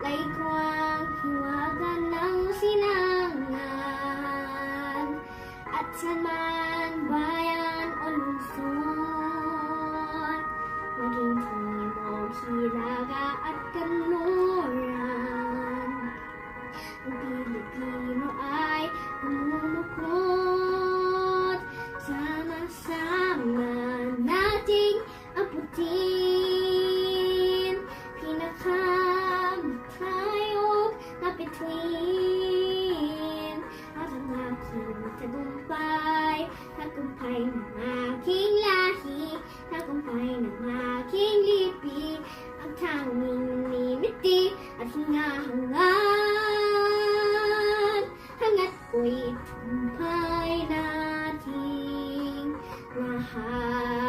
Laikwang hiwagan ng sinangan at saman bayan o lungsod, maging timog, hilaga at kanluran. Ang Pilipino ay umumukot, sama-sama nating abutin. Pinakamatayog na bituin at ang aking tagumpay, tagumpay ng aking lahi, tagumpay ng aking lipi, ang tanging nimiti at hinahangan. Hangat ko'y tagumpay nating mahal.